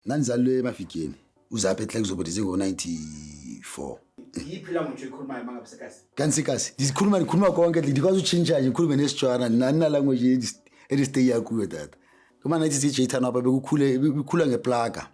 Nanizalwe emafikeni. Uzaphe ehle kuzobe ngo-94. Yiphila ngisho ikhulumayo mangabe sekasi. Kansikasi. Ngikhuluma konke ndikwazi utshintsha nje ngikhulume nesijwana nani na language stay yakuyo tata. Kuma nathi DJ Thanaba bekukhula ngeplaga.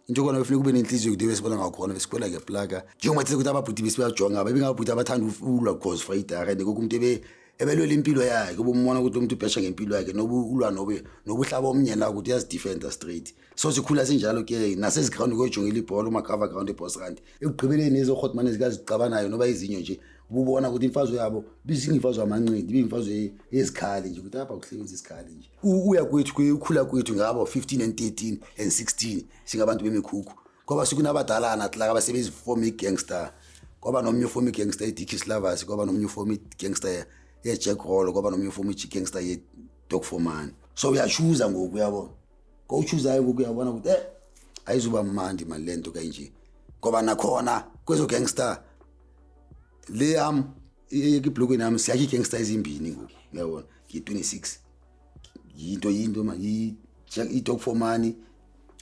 Into kona befuna kube nenhliziyo kude besibona ngakhona besikhola ngeplaga. Njengoba sithi ukuthi ababhuti besibajonga bebengabhuti abathanda ulwa cause fighter and kokumuntu ebelwela impilo yakhe kuba umbona ukuthi umuntu ubhesha ngempilo yakhe ulwa nobuhlaba omnyela ukuthi uyazidefenda straight. So sikhula sinjalo ke naseziground koyijongela ibhola uma cover ground eBoss Rand ekugqibeleni ezo Hotman ezikazicabanayo noba izinyo nje ububona ukuthi imfazwe yabo bisingimfazwe amancindi bimfazwe ezikhali nje ukuthi apha kuhlebenza isikhali nje uya kwethu ukhula kwethu ngabo 15 and 13 and 16 singabantu bemikhukhu ngoba sikunabadala nathi la abasebenzi form gangster ngoba nomnye form gangster eDicky Slavers ngoba nomnye form gangster Jack Roll ngoba nomnye form gangster Dog Foreman so uyachuza ngoku uyabona go choose ngoku uyabona ukuthi ayizuba mandi malento kanje ngoba nakhona kwezo gangster le iblogweni nami siyakhi gangster ezimbini ngoku uyabona ngi26 yinto ma Dog Foreman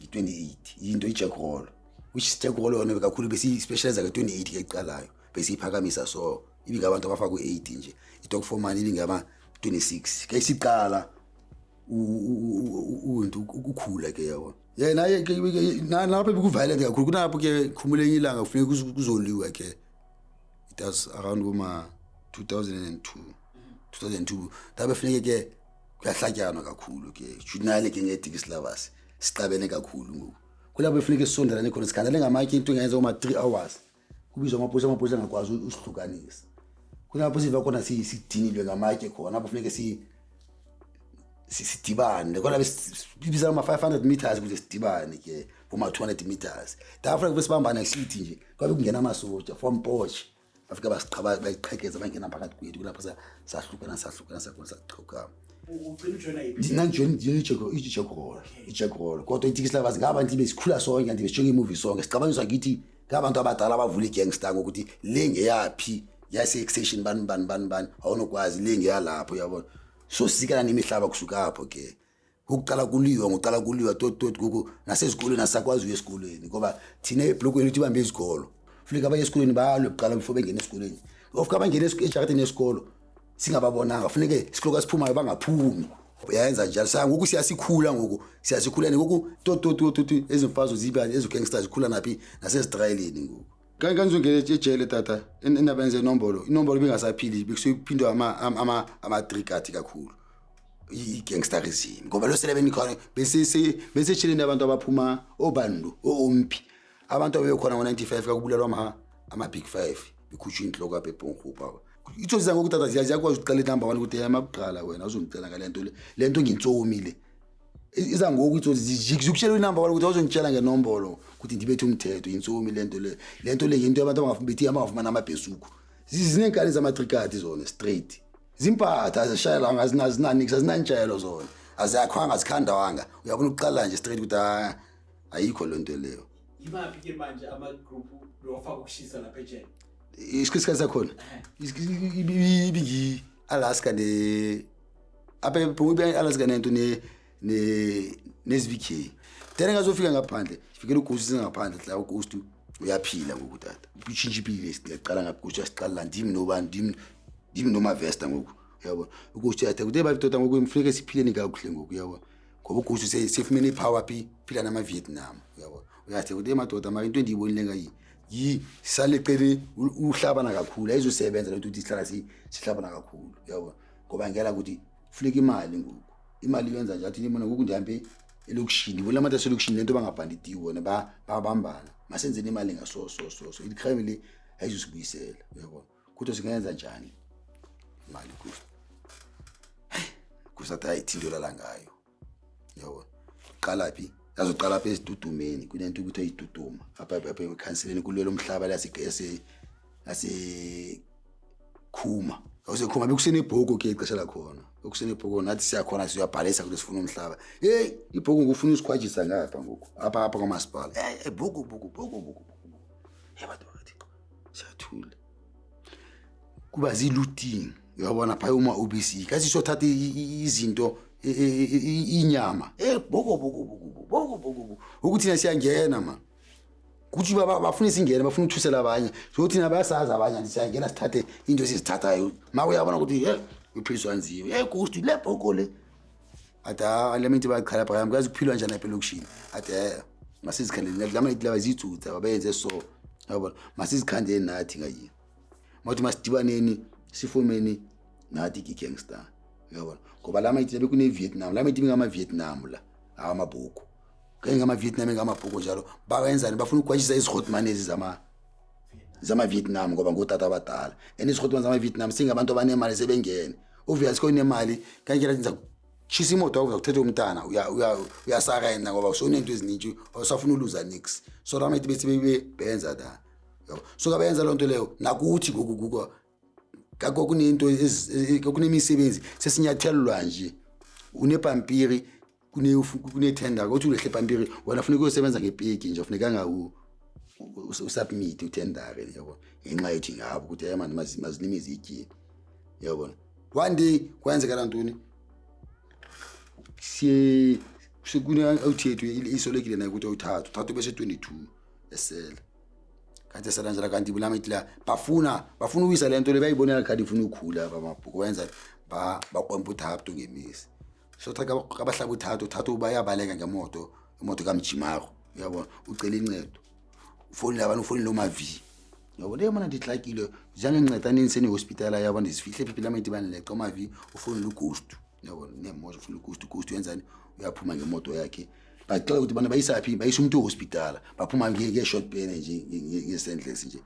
i28 yinto iJack Roll which Jack Roll yona kakhulu besi specialize ka28 ke iqalayo bese iphakamisa so ibinga abantu abafa ku8 nje iDog Foreman ibinga 26 ke isiqala ukukhula ke yabo yena lapha bekuviolent kakhulu kunapho ke khumule ilanga kufuneka kuzoliwa ke it was around 2002 tabe funeke ke kuyahlatyana kakhulu ke journal ke ngeDicky Slavers siqabene kakhulu ngoku kulapho funeke sisondelane khona sikhandale ngamatye into engenza 3 hours kubizwa amaphoyisa ngakwazi usihlukanisa kulapho siva khona sidinilwe ngamatye khona lapho funeke sidibane kona biza ama 500 meters ukuthi sidibane ke kuma 200 meters dafra kube sibambana hlithi nje kwabe kungena amasoja from Porsche afika basiqhaba bayiqhekeza bangena phakathi kwethu kulapho sahlukana saqhokama ugcina ujona yiphi nanjoni iJack Roll kodwa iDicky Slavers ngabantu besikhula sonke kanti besijonga imovie sonke sicabangiswa ngithi ngabantu abadala abavula igangster ngokuthi lenge yapi yase extension ban awunokwazi lenge yalapho uyabona so sikana nemihlaba kusuka apho ke ukuqala kuliwa tot gogo nasezikolweni asakwazi uyesikolweni ngoba thina eblokweni lithi bambe izikolo ufika abaye esikolweni bayalo uqala before bengena esikolweni ofika bangena ejaratini yesikolo singababonanga kufuneke isikolo kasiphumayo bangaphumi uyayenza njalo sangoku siyasikhula ngoku tot ezimfazo ziba ezigangsters zikhula naphi nasezitrailini ngoku kanizongena ejele tata enabenze inombolo bingasaphili bekusophindwa ama trigati kakhulu igangsterism ngoba lo sele benikhona bese chileni abantu abaphuma obandu ompi abantu abekhona ngo95 kakubulalwa ama big 5 bikhutsha inhloko apha eBhonghupa ithoza ngoku tata ziyakwazi uqala inamba wani ukuthi yamaqala wena uzongicela lento ngintsomi iza ngoku ithozi zikushela inamba wani ukuthi uzongitshela ngenombolo ukuthi ndibethe umthetho intsomi lento le into abantu abangafuna bethi amafumana amabhesuku zizinenkani zamatrikati zona straight zimpatha azishayela ngazinanix azinantshayelo zona azakhwanga zikhandawanga uyabona uqala nje straight ukuthi ayikho lento leyo yimaphi ke manje ama group lofaka ukushisa lapha ejele isikhathi sakhona ibingi Alaska apha Alaska nento neSVK tena ngazofika ngaphandle sifikele uGhost ngaphandle la uGhost uyaphila ngoku tata utshintsha impilo siqala ngaGhost siqala ndimi nobani ndimi noMavesta ngoku uyabona uGhost yathe kude babitota ngoku imfuneke siphileni kakuhle ngoku uyabona ngoba uGhost sefumene ipower phila nama Vietnam uyabona uyathe kude madoda ama into endiyibonile ngayi saleqele uhlabana kakhulu ayizosebenza lento ukuthi sihlala sihlabana kakhulu uyabona ngoba ngela ukuthi ufika imali ngoku imali yenza nje athi nimona ngoku ndihambe elokishini bona amathe selokishini lento bangabhanditi wona babambana masenzeni imali ngaso icrime le ayizosibuyisela uyabona kodwa singenza njani imali kuzo kusathi ayithindola la ngayo uyabona qala phi yazoqala phe esidudumeni kunento ukuthi ayiduduma apha ekhanseleni kulelo mhlaba lasigese khuma awusekhuma bekusene ibhoko ke ixesha la khona bekusene ibhoko nathi siyakhona siyabhalisa ukuthi sifuna umhlaba ibhoko ngufuna usikhwajisa ngapha ngoku apha kwamasipala bhoko yabadothi siyathula kuba zilooting uyabona pha uma OBC kasi sothatha izinto inyama boko ukuthi thina siyangena man kuthi bafuna isingene bafuna ukuthusela abanye so thina bayasazi abanye anti siyangena sithathe into esizithathayo makuyabona ukuthi uphiliswanziwe kuthi le boko le ata lementi baqhala phakathi kazi kuphilwa njani lapha elokishini ade masizikhandele lama itlaba izitsutsa babenze so yabona masizikhandele nathi ngayi mathi masidibaneni sifomeni nathi gangster yabona ngoba lama ithi kune Vietnam lama ithi ngama Vietnam la amabhuku kanye ngama Vietnam ngamabhuku njalo bawenzani bafuna ukwashisa izihotmanezi zama Vietnam ngoba ngotata abadala izihotmanezi zama Vietnam singabantu abanemali sebengene obvious ko inemali kanje lathi chisa imoto yakho ukuthetha umntana uyasakayena ngoba usonento eziningi awusafuna uluza nix so lama ithi bese benza da yabo so kabenza lonto leyo nakuthi gokuguko kako kunento kunemisebenzi sesinyathelwa nje unepampiri kune tender ukuthi ulehle pampiri wena ufuna ukusebenza ngepiki nje ufuneka ngawu usubmit utender yabo ngenxa yethi ngabo ukuthi hey man mazilimizi iki yabo one day kwenzeka lantoni sikune awuthethu isolekile nayo ukuthi uthathu bese 22 esela kanti esalanjala kanti bulama itla bafuna uyisa lento le bayibonela kanti ifuna ukukhula abamabhuku wenza baqompa uthathu ngemisi so thaka abahlaba uthathu bayabaleka ngemoto imoto kaMjimaro uyabona ucela incedo ufoni labantu ufoni lo mavi yabo le mana ndihlakile jange nginceda ninseni hospital yabona isifihle phela mithi banileka omavi ufoni lugustu yabo nemoto ufuna ugustu yenzani uyaphuma ngemoto yakhe bacela ukuthi bana bayisaphi bayisa umuntu hospital baphuma ngeke-short pain nje ngesendless nje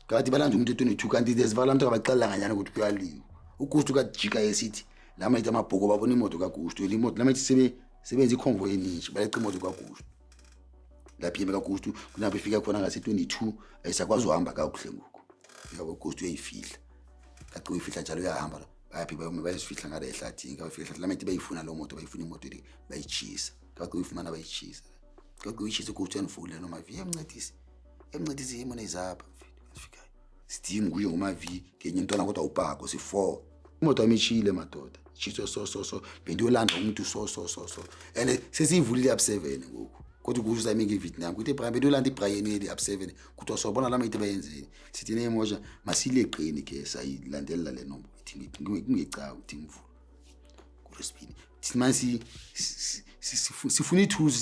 kanti balanda umuntu 22 kanti desivala umuntu abaxela nganyana ukuthi kuyaliwa ugustu kajika yesithi lama ithi amabhoko babona imoto kagustu imoto lama ithi sebenza iconvoy eningi baleqa imoto kagustu lapha yeme kagustu kunapho ifika khona ngase 22 ayisakwazi uhamba kakuhle ngoku yabo ugustu uyayifihla kathi uyifihla njalo uyahamba bayaphi bayisifihla ngale ehlathini ngafika lama ithi bayifuna lo moto bayifuna imoto le bayichisa kathi uyifumana bayichisa kathi uyichisa ukuthi anifule noma vi emncedisi yimona izapha fika steam kuye ngoma vi ngenye intwana kodwa upako si 4 imoto amichile madoda chiso so bende yolanda umuntu so and sesivulile up 7 ngoku kodwa kuza imingi Vietnam kuthi bende yolanda iBrian eli up 7 kuthi sobona lama ithi bayenzeni sithi nemoja masileqini ke sayilandela le nombo ithi ngicaba ukuthi ngivula kulesibini simasi sifuna ithusi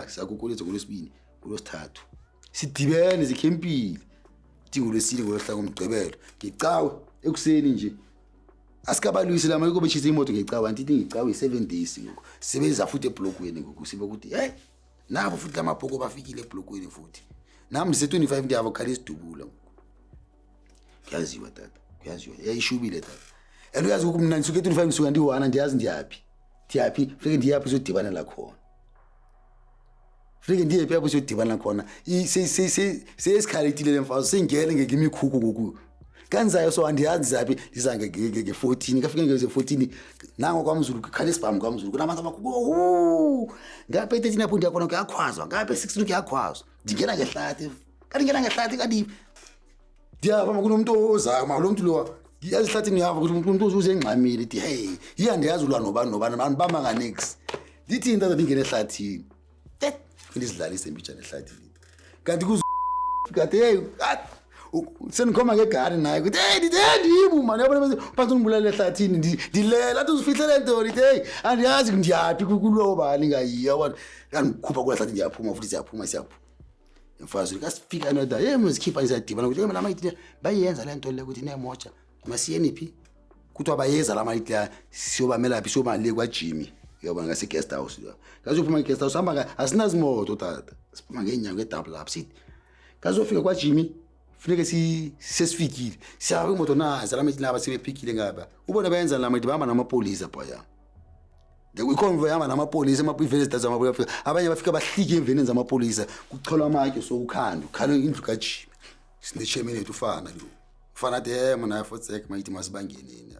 siyakukoleza kulesibini kulosithathu sidibene zikhempile dingo lesine ngolosihla komgcibelo ngicawe ekuseni nje asikabalwisi lama yokuba chisa imoto ngicawa anti ngicawa i7 days ngoku sebeza futhi eblokweni ngoku sibe ukuthi hey nabo futhi lamabhoko bafikile eblokweni futhi nami se25 ndi avokhala isidubula ngoku kuyaziwa tata kuyaziwa yayishubile tata and uyazi ukuthi mina ngisuke 25 ngisuka ndi1 ndiyazi ndiyaphi fike ndiyaphi sodibana la khona fike ndiyephi apho sodibana khona sesikhalethile lemfazo sengele ngekimikhuku ngoku kanzayo so andiyazi zaphi lizange nge14 kafike nge14 nango kwaMzulu khala isibhamu kwaMzulu kunabantu abakhulu ngaphe 13 apho ndiyakhona kuyakhwazwa ngaphe 16 kuyakhwazwa ndingena ngehlathi kanti ndiyapha kunomuntu ozayo lo muntu lo yazihlathi ngiyapha ukuthi umuntu uzuze engxamile ithi hey iyandiyazi ulwa nobani abantu bama nganix lithi into abingene ehlathini ngizidlalise mbijana ehlathini kanti kuzikade hey senikhoma ngegari naye ukuthi hey ndiyibu man yabona phansi ngibulala ehlathini ndilela athi uzifihlele ntoni hey andiyazi ndiyaphi kuloba lingayiya yabona kangikhupha kula hlathi ndiyaphuma futhi siyaphuma emfazi kasifika noda hey muzikhipha izadibana ukuthi lama ithi bayenza le nto le ukuthi nemoja masiyeni phi kuthi abayeza lama ithi siyobamela phi siyobale kwa Jimmy yabona ngase guest house kazophuma guest house hamba asinazimoto tata siphuma ngenyanga edouble up sithi kazofika kwa Jimmy funeke sesifikile siyabe imoto nazi lama ithi laba sebephikile ngaba ubona bayenza lama ithi bahamba namapolisa phaya ngekonvoy yama namapolisa emaprivate zamapolisa abanye bafika bahlike emveneni zamapolisa kucholwa amakhe so ukhanda ukhala indlu ka Jimmy sinechemene ufana lo ufana de mona yafotseka mayithi masibangeneni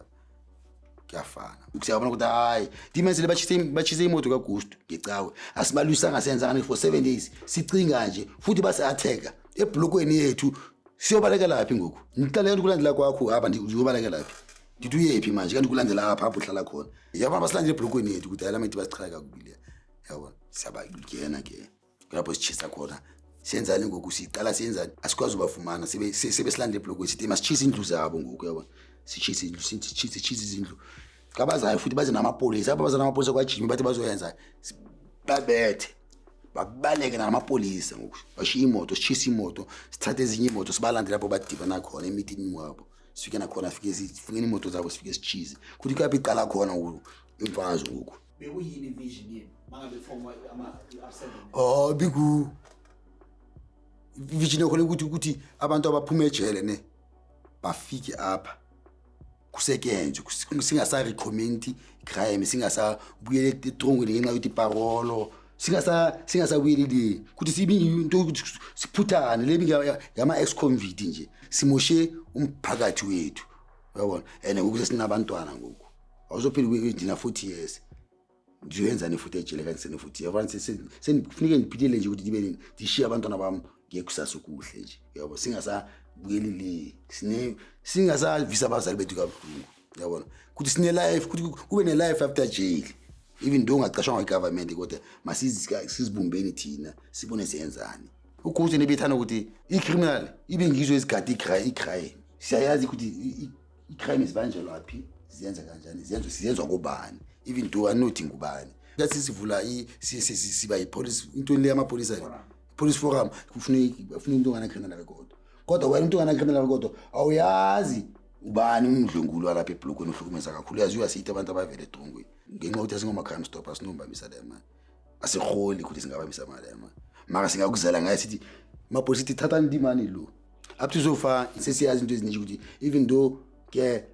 kuyafana ukusiyabona ukuthi hayi dimenzile bachise imoto kaGusto ngicawe asibalwisa ngasenza ngani for 7 days sicinga nje futhi base attacker eblokweni yethu siyobaleka laphi ngoku ngiqale ukulandela kwakho aba ndiyobaleka laphi ndithi uyephi manje kanti kulandela apha apho uhlala khona yabona basilandele eblokweni yethu ukuthi ayilamithi basichaka kubile yabona siyabakuyena ke lapho sichisa khona siyenzani ngoku siqala siyenzani asikwazi ubafumana sebesilandele eblokweni sithi masichisa indlu zabo ngoku yabona sichisa indlu sichisa izindlu kabazayo futhi baze namapolisa apha baze namapolisa kwaJimmy bathi bazoyenza babethe babaleke namapolisa ngoku bashiya imoto sichisa imoto sithatha ezinye imoto sibalande lapho badibana khona emitini wabo sifike nakhona afike sifike imoto zabo sifike sichize kuthi kaphi iqala khona ngoku imfazo ngoku bekuyini vision yini mangabe form ama-7 biku vision yakho ukuthi abantu abaphuma ejele ne bafike apha kusekenje singasa recommend crime singasa buyele etrongweni ngenxa yokuthi parolo singasa buyele ukuthi sibi into siphuthane lebi yama ex convict nje simoshe umphakathi wethu uyabona ene ukuthi sinabantwana ngoku awuzophila wendina 40 years ndiyenza futhi ejele kanti sene futhi yabona senifunike ndiphilele nje ukuthi ndibe ndishiya abantwana bami ngekusasa okuhle nje yabo singasa buyelile singasa visa abazali bethu kabuhlungu yabona ukuthi sine life ukuthi kube ne life after jail even though ungaqashwa ngegovernment kodwa masizibumbeni thina sibone siyenzani ukuthi nebethana ukuthi icriminal ibe ngizo esigadi icrime siyayazi ukuthi icrime isibanjelwa laphi siyenza kanjani siyenzwa kubani even though anothi ngubani ngathi sivula siba ipolice into le yamapolice police forum kufuna into ngana criminal record kodwa wena into ngana criminal record awuyazi ubani umdlungulo lapha eblokweni uhlukumeza kakhulu yazi uyasithi abantu abavele eDrongweni ngenxa ukuthi asingoma crime stoppers sinomba le mali asikholi ukuthi singabamisa imali yama mara singakuzela ngaye sithi mapolice sithi thatha ndimani lo up to so far sesiyazi into eziningi ukuthi even though ke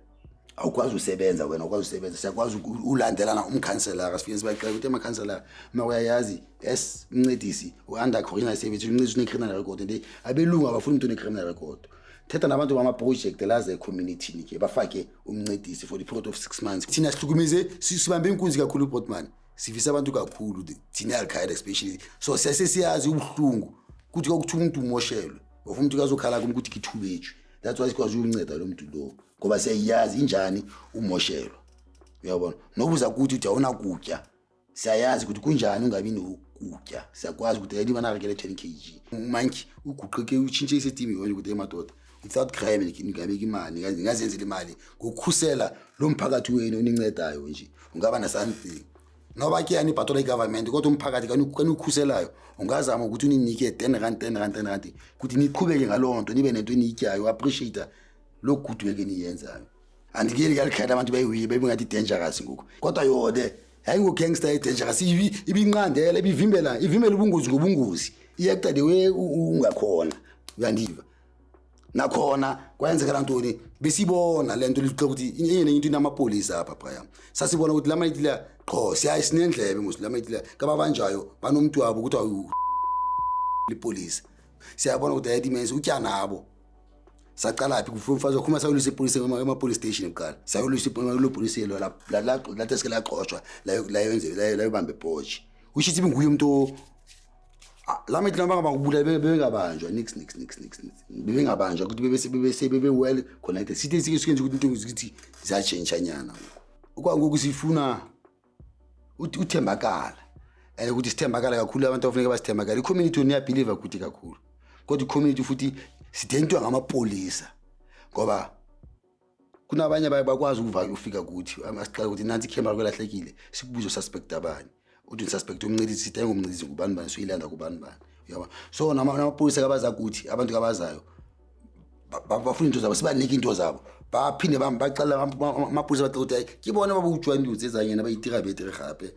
awukwazi usebenza wena ukwazi usebenza siyakwazi ulandelana umkhanselara sifike sibaqala ukuthi amakhanselara makuyayazi yes umncedisi uanda criminal service umncedisi ne-criminal record and abelungu abafuna into ne-criminal record thetha nabantu bama project laze community ke bafake umncedisi for the period of 6 months thina sihlukumeze sibambe inkunzi kakhulu Portman sivisa abantu kakhulu thina Al-Qaeda especially so sesiyazi ubuhlungu kuthi ukuthi umuntu umoshelwe ufuna umuntu kazokhala ukuthi kithubethu that's why sikwazi ukunceda lo muntu lo ngoba siyayazi injani umoshelwa uyabona nobuza ukuthi awuna kutya siyayazi ukuthi kunjani ungabi nokutya siyakwazi ukuthi yini banarekele 10 kg monkey uguqike utshintshe isitimi yonke ukuthi emadoda without crime ngingabeka imali ngazenzela imali ngokukhusela lo mphakathi wenu onincedayo nje ungaba na something noba ke yani bathola igovernment kodwa umphakathi kanukhuselayo ungazama ukuthi uninike 10 rand ukuthi niqhubeke ngalonto nibe nento eniyityayo appreciate lo good work eniyenzayo andikeli Al-Qaeda abantu bayingathi dangerous ngoku kodwa yode hayi ngogangster dangerous ibinqandela ibivimbela ubungozi ngobungozi iyaqeda the way ungakhona uyandiva nakhona kwayenzeka lantoni besibona lento lixa ukuthi enye into inamapolisa apha phaya sasibona ukuthi lamayithi la qho siyayi sinendlebe muslamayithi la kababanjayo banomntu wabo ukuthi lipolisa siyabona ukuthi ayadimense utya nabo saqala phi kufufazo khuma sayolisa ipolice ema-police station eqala sayolisa ipolice lo la teske la qoshwa la yenze la ibambe botch ushithi binguye umuntu lamayithi nabanga bakubula bebengabanjwa nix bebengabanjwa ukuthi bebe well connected sithi sikenze ukuthi into ukuthi ziyachange nyana ukwangoku sifuna uthembakala ukuthi sithembakala kakhulu abantu abafuneka basithembakala i-community yona iyabelieve ukuthi kakhulu kodwa i-community futhi sidentwa ngamapolisa ngoba kunabanye bakwazi ufika kuthi asiqala ukuthi nansi camera kwelahlekile sikubuzo suspect abani uthi suspect umncedisi sithenga umncedisi kubani suyilanda kubani uyaba so namapolisa kabaza kuthi abantu kabazayo bafuna into zabo sibanike into zabo baphinde baqala amapolisa bathi ukuthi kibona babujwa induze ezanyena bayitira betere gape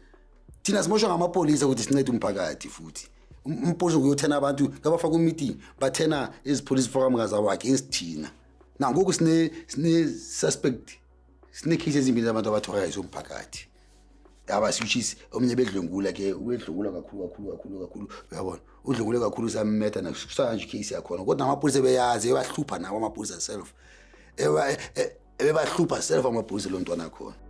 thina simosho ngamapolisa ukuthi sincede umphakathi futhi umpolisa uyothena abantu kabafaka meeting bathena police forum ngazawo against thina nangoku sine suspect sine cases ezimbili abantu abathwala isomphakathi abasishisi omnye bedlungula ke wedlungula kakhulu uyabona udlungule kakhulu sammetha nakusanje case yakho kodwa amapolisa beyazi ebahlupha nawo amapolisa self ebahlupha self amapolisa lo ntwana khona